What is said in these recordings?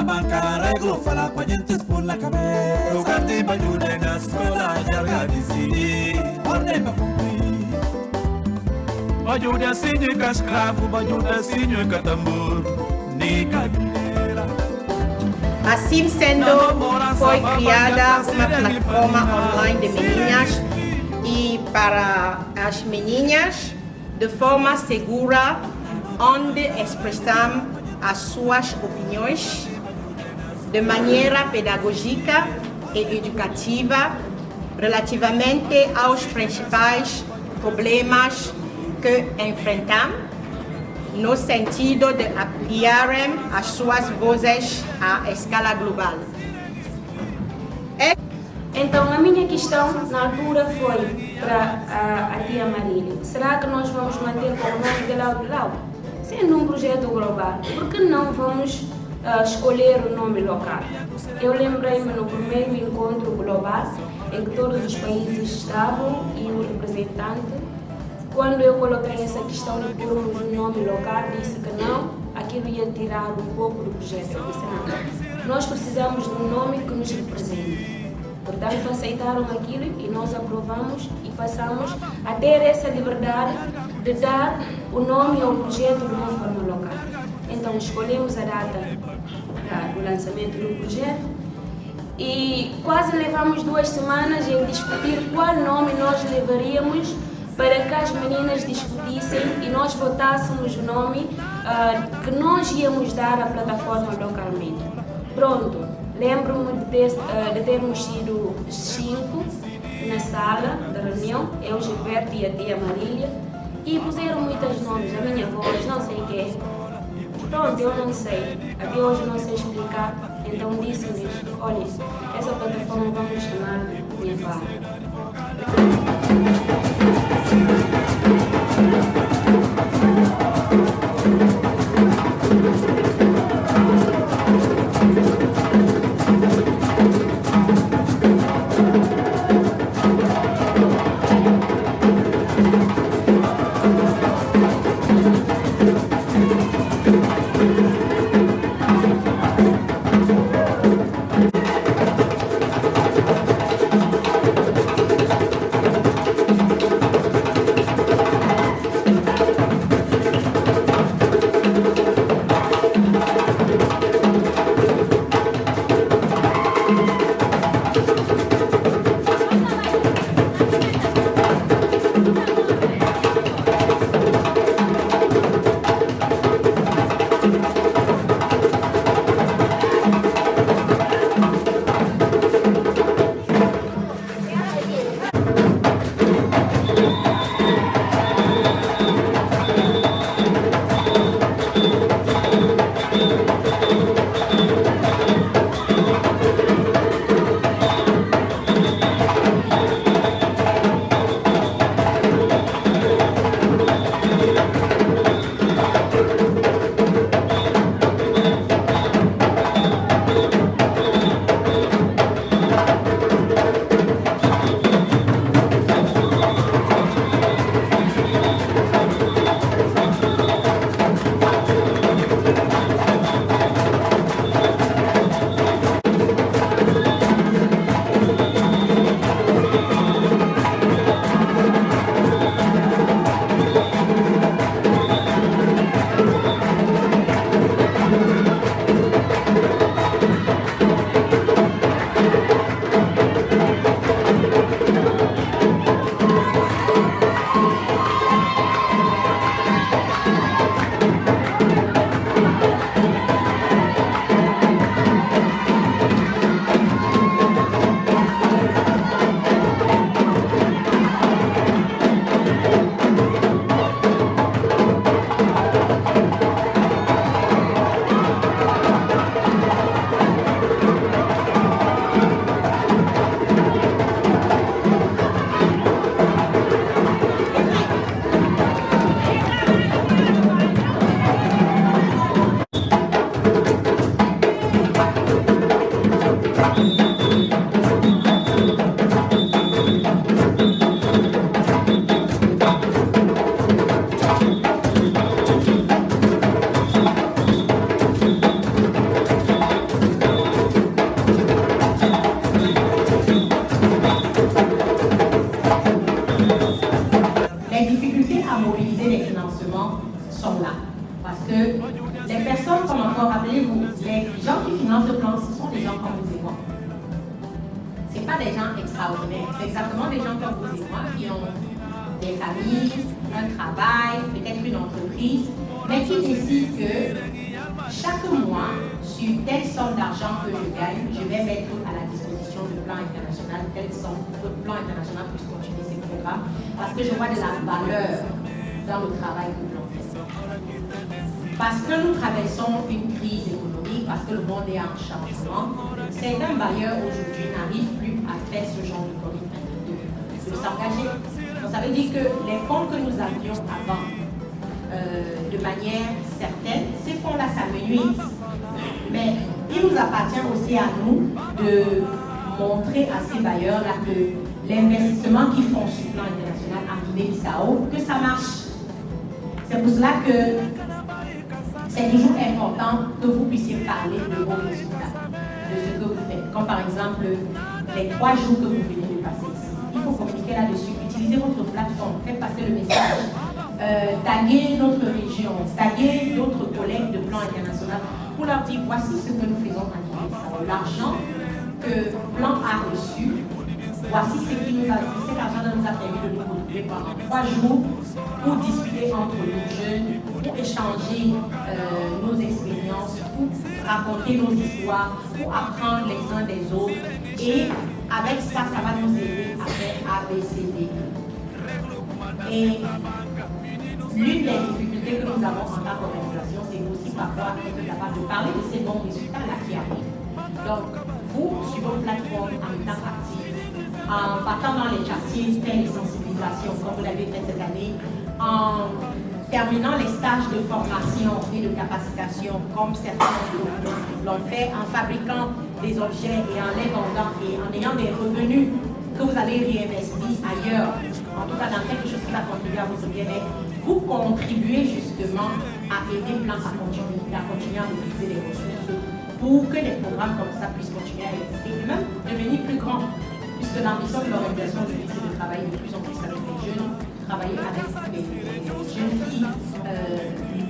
manca arreglo, fala com a gente expor na cabeça. Lugar de banho na escola, já decidi, ordem pra cumprir. Banho de assim e cascravo, banho de assim e catambur, ni cagueira. Assim sendo, foi criada uma plataforma online de meninas e para as meninas de forma segura, onde expressam as suas opiniões de maneira pedagógica e educativa relativamente aos principais problemas que enfrentam, no sentido de ampliarem as suas vozes à escala global. Então, a minha questão na altura foi para a tia Marília: será que nós vamos manter com o nome de Laudelau? Sendo um projeto global, por que não vamos escolher o nome local? Eu lembrei-me no primeiro encontro global, em que todos os países estavam e o representante, quando eu coloquei essa questão de pormos um nome local, disse que não, aquilo ia tirar um pouco do projeto. Eu disse não, nós precisamos de um nome que nos represente. Portanto, aceitaram aquilo e nós aprovamos e passamos a ter essa liberdade de dar o nome ao projeto de uma forma local. Então, escolhemos a data do lançamento do projeto e quase levamos 2 semanas em discutir qual nome nós levaríamos para que as meninas discutissem e nós votássemos o nome que nós íamos dar à plataforma localmente. Pronto, lembro-me de termos sido 5 na sala da reunião, eu, Gilberto e a tia Marília, e puseram muitos nomes, a minha voz, não sei o quê. Pronto, eu não sei, até hoje não sei explicar, então disse-lhes: olha, essa plataforma vamos chamar Minha Vaga. que les personnes, comme encore, rappelez-vous, les gens qui financent le plan, ce sont des gens comme vous et moi. Ce n'est pas des gens extraordinaires, c'est exactement des gens comme vous et moi qui ont des familles, un travail, peut-être une entreprise, mais qui décident que chaque mois, sur telle somme d'argent que je gagne, je vais mettre à la disposition du plan international, telle somme que le plan international puisse continuer ses programmes, parce que je vois de la valeur dans le travail que l'on fait. Parce que nous traversons une crise économique, parce que le monde est en changement, certains bailleurs aujourd'hui n'arrivent plus à faire ce genre de commitment, de s'engager. Donc ça veut dire que les fonds que nous avions avant, de manière certaine, ces fonds-là s'amenuisent. Mais il nous appartient aussi à nous de montrer à ces bailleurs-là que l'investissement qu'ils font sur le plan international en Guinée-Bissau, que ça marche. C'est pour cela que c'est toujours important que vous puissiez parler de vos résultats, de ce que vous faites. Comme par exemple, les 3 jours que vous venez de passer ici. Il faut communiquer là-dessus, utiliser votre plateforme, faire passer le message, taguer notre région, taguer d'autres collègues de plan international pour leur dire voici ce que nous faisons en Guinée-Bissau. L'argent que plan a reçu, voici ce qui nous a dit. Cet argent nous a permis de nous retrouver pendant 3 jours pour discuter entre nous jeunes, pour échanger nos expériences, pour raconter nos histoires, pour apprendre les uns des autres. Et avec ça, ça va nous aider à faire ABCD. Et l'une des difficultés que nous avons en tant qu'organisation, c'est aussi parfois être capable de parler de ces bons résultats-là qui arrivent. Donc, vous, sur vos plateformes en étant actifs, en partant dans les quartiers, faire les sensibilisations, comme vous l'avez fait cette année, en terminant les stages de formation et de capacitation, comme certains l'ont fait, en fabriquant des objets et en les vendant et en ayant des revenus que vous allez réinvestir ailleurs, en tout cas dans quelque chose qui va contribuer à votre bien-être, vous contribuez justement à aider Plan à continuer à mobiliser les ressources pour que des programmes comme ça puissent continuer à exister et même devenir plus grands. Puisque l'ambition de l'organisation aujourd'hui, c'est de travailler de plus en plus avec les jeunes, travailler avec les jeunes qui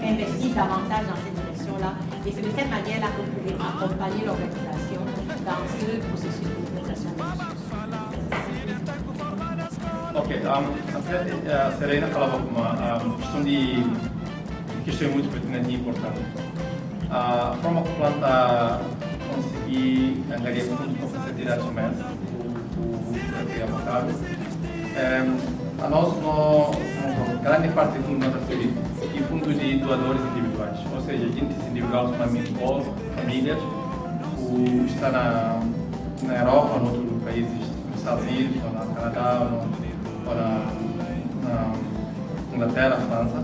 investissent davantage dans cette direction-là. Et c'est de cette manière-là que vous pouvez accompagner l'organisation dans ce processus de mobilisation des ressources. Ok, a Serena falava uma questão de questão muito pertinente e importante. A forma que o plano está conseguir angariar fundos para fazer atividades humanas, o que é abordado. A nós, grande parte do fundo está referido e fundos de doadores individuais, ou seja, gente individual, famílias, está na Europa, em outros países, nos Estados Unidos, ou no Canadá, ou na Inglaterra, França,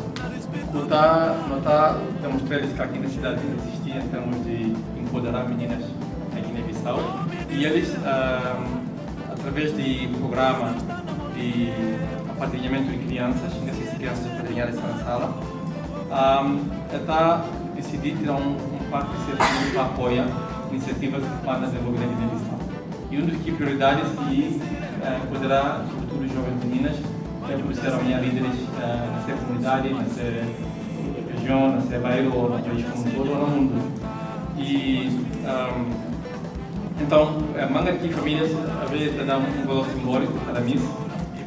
que está demonstrando que aqui na cidade existia em termos de empoderar meninas aqui na Guiné-Bissau e eles, através de programa de apadrinhamento de crianças, nessas crianças apadrinhadas na sala, está decidido tirar um pacto de para apoiar iniciativas que podem desenvolver na Guiné-Bissau. E uma das prioridades é empoderar, sobretudo, jovens meninas, que serão líderes nessa comunidade, nessa região, nesse bairro, ou no país como todo, ou no mundo. E, então, manga aqui famílias, às vezes, dá um valor simbólico cada mês,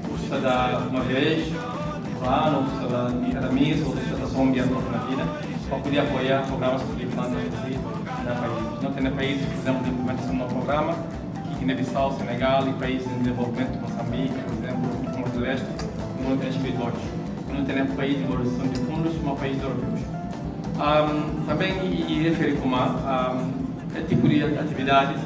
custa dar uma vez, por ano, custa dar cada mês, ou custa dar só um dia na vida, para poder apoiar programas que plantam assim na país. Não tem países, por exemplo, de implementação de um programa, Guiné-Bissau, Senegal e países em desenvolvimento, Moçambique, por exemplo, Timor-Leste, não tem escritórios. Não tem país de valorização de fundos, mas países europeus. Também referir como é tipo de atividades,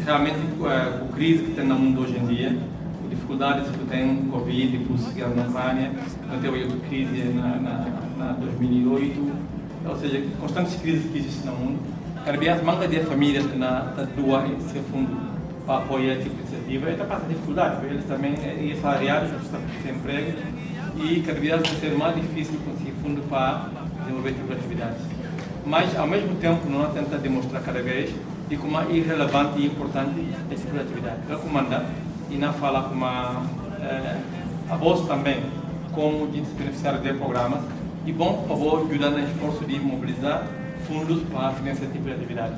realmente com a crise que tem no mundo hoje em dia, com dificuldades que tem Covid, com a guerra na Ucrânia, não teve outra crise na 2008, ou seja, constantes crises que existem no mundo. Carbias manga de famílias que doam esse fundo para apoiar esse tipo de iniciativa, está passando dificuldade, porque eles também são salariados, estão sem emprego, e cada vez vai ser mais difícil conseguir fundo para desenvolver tipo de atividades. Mas, ao mesmo tempo, nós tentamos demonstrar cada vez de como é irrelevante e importante esse tipo de atividade. Recomenda, e não fala como a voz também, como de se beneficiar de programas, e bom, por favor, ajudar no esforço de mobilizar fundos para financiar esse tipo de atividades.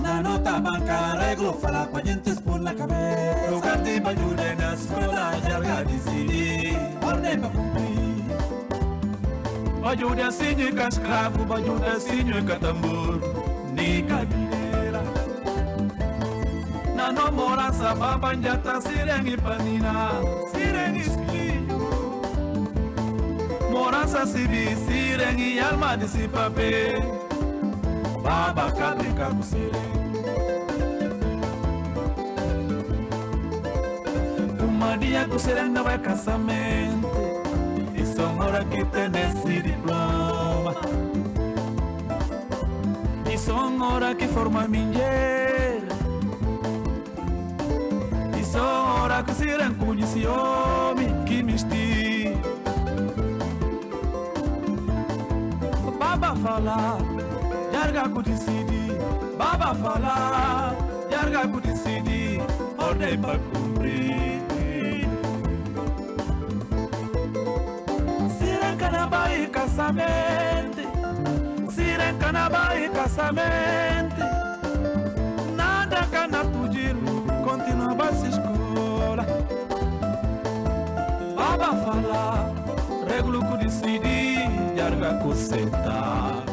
Na nota banca reglo fala com a gente expor na cabeça. Lugar de banhuda na escola já decidi. Ordem para cumprir. Banhuda assim e cascravo, banhuda assim e catambur. Ni cabineira. Na namorança babanjata sirengue panina, sirengue espinho. Morança civil, sirengue alma de si papel. Baba cabrica com sirengue. Uma dia que o serena vai casamento e só hora que tem esse diploma. E só hora que forma mulher. E só hora que o serena conhece homem que mistura. Baba fala, jarga que decidi. Baba fala, jarga que decidi. Ordem para cumprir. Sirencanaba e casamento, Sirencanaba e casamento. Nada cana pudilo, continuava a escola. Baba fala, regulo que decidi, jarga que sentar.